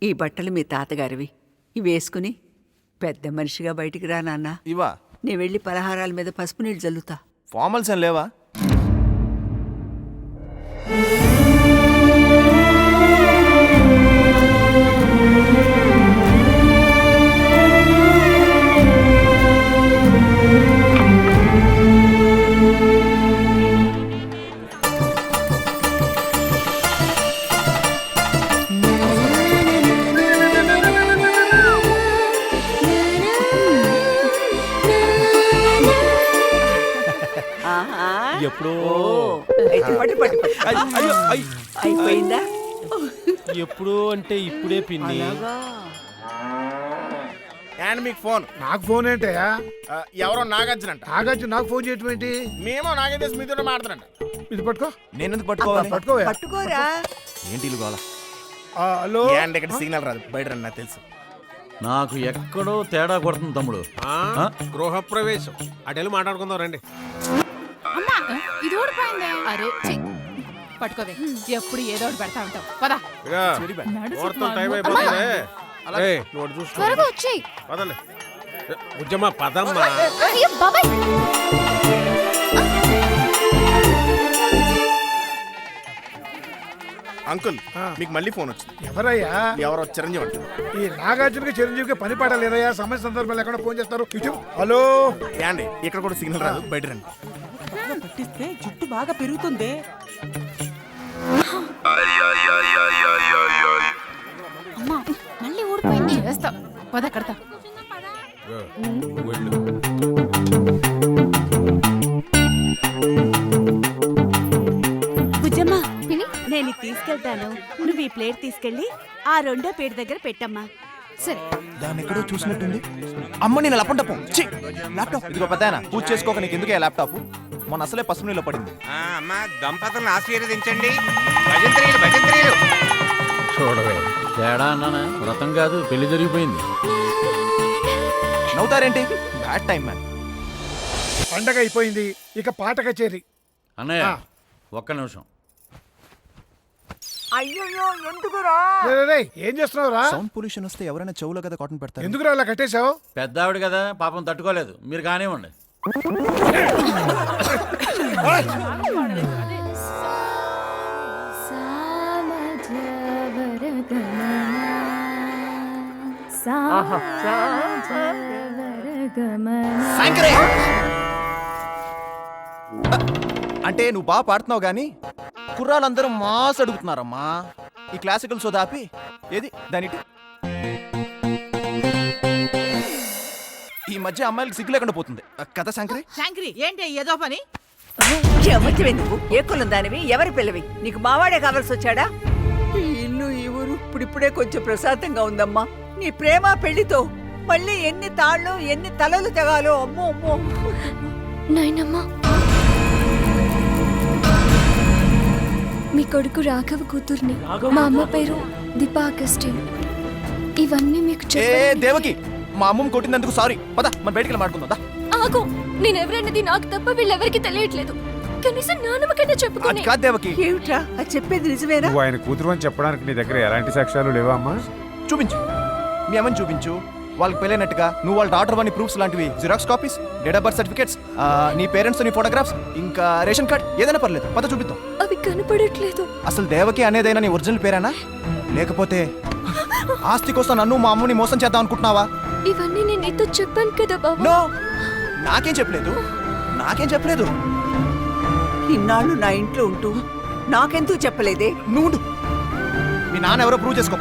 ఈ బట్టలు మీ తాతగారివి. ఇవి వేసుకుని పెద్ద మనిషిగా బయటికి రా నాన్న. ఇవా? నేను వెళ్ళి పలహారాల మీద పసుపు నీళ్ళు చల్లుతా. ఫార్మల్స్ ఏం లేవా? ఎప్పుడో అయితే పట్టు పట్టు పట్టు. అయిపోయిందా? ఎప్పుడు అంటే ఇప్పుడే పిన్ని. అండ్ మీకు ఫోన్. నాకు ఫోన్ ఏంటయ్యా? ఎవరో నాగార్జున అంట. నాగార్జున నాకు ఫోన్ చేయటం ఏంటి? మేమో నాగేదేశ్ మీతో మాట్లాడంట. ఇది పట్టుకో. నేను ఎందుకు పట్టుకోవాలి? పట్టుకోవా? పట్టుకోరా. ఏంటి ఇల్లు గోల? హలో. అండ్ ఇక్కడ సిగ్నల్ రాదు, బయట రండి, నాకు తెలుసు. నాకు ఎక్కడో తేడా కొడుతుంది తమ్ముడు. గృహప్రవేశం అటెళ్ళి మాట్లాడుకుందాం రండి. ఇది ఓడిపోయింది. అరే పట్టుకోవే, ఎప్పుడు ఏదో ఒకటి పెడతా ఉంటావు. పదా టైం అయిపోతుంది. నువ్వు చూసుకో. త్వరగా వచ్చేయ్. పదండి. ఉజ్జమ్మ పదమ్మా. అయ్యో బాబాయ్. అంకుల్, మీకు మళ్ళీ ఫోన్ వచ్చింది. ఎవరయ్యా? ఎవరో చిరంజీవి అంట. ఈ నాగార్జునకి చిరంజీవికి పని పాట లేదయ్యా? సమయ సందర్భాలు ఎక్కడ ఫోన్ చేస్తారు? ఇటు. హలో. అండి ఇక్కడ కూడా సిగ్నల్ రాదు, బయట రండి. పట్టిస్తే జుట్టు బాగా పెరుగుతుంది. అమ్మా మళ్ళీ ఓడిపోయింది. చేస్తా పద కడతా. బుజ్జమ్మా, నేను తీసుకెళ్తాను. నువ్వు ఈ ప్లేట్ తీసుకెళ్ళి ఆ రెండో ప్లేట్ దగ్గర పెట్టమ్మా. సరే. దాన్ని ఎక్కడో చూసినట్టుంది. అమ్మ నేను లపంటపం. ల్యాప్టాప్ ఇదిగో పెద్దాయన, పూజ చేసుకోక నీకు ఎందుకే ల్యాప్టాప్? మొన్న అసలే పసుపు నీళ్ళు పడింది. అమ్మా దంపతులను ఆశీర్వదించండి. భజంత్రీలు భజంత్రీలు. చూడవే, తేడా అన్నానా? వ్రతం కాదు, పెళ్లి జరిగిపోయింది. నవ్వుతారేంటి? Bad time man. పండగ అయిపోయింది, ఇక పాట కచేరి. అన్నయ్య ఒక్క నిమిషం. అయ్యో ఎందుకురా? ఏం చేస్తున్నావు రా? సౌండ్ పొల్యూషన్ వస్తే ఎవరైనా చెవులో కదా కాటన్ పెడతారు. ఎందుకురా అలా కట్టేశావు? పెద్ద ఆవిడ కదా పాపం, తట్టుకోలేదు. మీరు కానివ్వండి. అంటే నువ్వు బాగా పాడుతున్నావు గానీ కుర్రాళ్ళందరూ మాస్ అడుగుతున్నారమ్మా. ఈ క్లాసికల్ సో దాపి ఏది దానిటి. ఈ మధ్య అమ్మాయిలకు సిగ్గు లేకుండా పోతుంది కదా శంకరి. శాంకరి ఏంటి ఏదో పని? ఎందుకు? ఏ కులం దానివి? ఎవరి పిల్లవి? నీకు మావాడే కావాల్సి వచ్చాడా? ఈ ఇల్లు ఈ ఊరు ఇప్పుడిప్పుడే కొంచెం ప్రశాంతంగా ఉందమ్మా. నీ ప్రేమ పెళ్లితో మళ్ళీ ఎన్ని తాళ్ళు ఎన్ని తలలు తెగాలో. అమ్మో అమ్మో. నాయనమ్మా, మీ కొడుకు రాఘవ కూతుర్ని. మా అమ్మ పేరు దీపా అగస్టిన్. ఇవన్నీ మీకు దేవకి, మా అమ్మమ్మ కొట్టినందుకు సారీ. పద మన బయటికి మాట్లాడుకుందా. ఆగు, నేనెవరన్నది నాకు తప్ప వీళ్ళెవరికి తెలియట్లేదు. కనీసం నాన్నమ్మకైనా చెప్పుకోండి. దేవకి ఏమిట్రా అది చెప్పేది? నిజమేనా? నువ్వు ఆయన కూతురు అని చెప్పడానికి నీ దగ్గర ఎలాంటి సాక్ష్యాలు లేవా అమ్మా? చూపించు, మీ అమ్మని చూపించు. వాళ్ళకి పెళ్ళైనట్టుగా నువ్వు వాళ్ళ డాటర్ అని ప్రూఫ్స్ లాంటివి, xerox copies, date of birth certificates, నీ పేరెంట్స్ నీ ఫోటోగ్రాఫ్స్, ఇంకా రేషన్ కార్డ్ ఏదైనా పర్లేదు. పద చూపిద్దాం. అవి కనపడట్లేదు. అసలు దేవకి అనేదైనా నీ ఒరిజినల్ పేరేనా, లేకపోతే ఆస్తి కోసం నన్ను మా అమ్మని మోసం చేద్దాం అనుకుంటున్నావా? ఇవన్నీ నేను నీతో చెప్పాను కదా బాబు. నో, నాకేం చెప్పలేదు. ఇన్నాళ్ళు నా ఇంట్లో ఉంటూ నాకెందుకు చెప్పలేదే? నువ్వు మీ నాన్న ఎవరో ప్రూవ్ చేసుకో.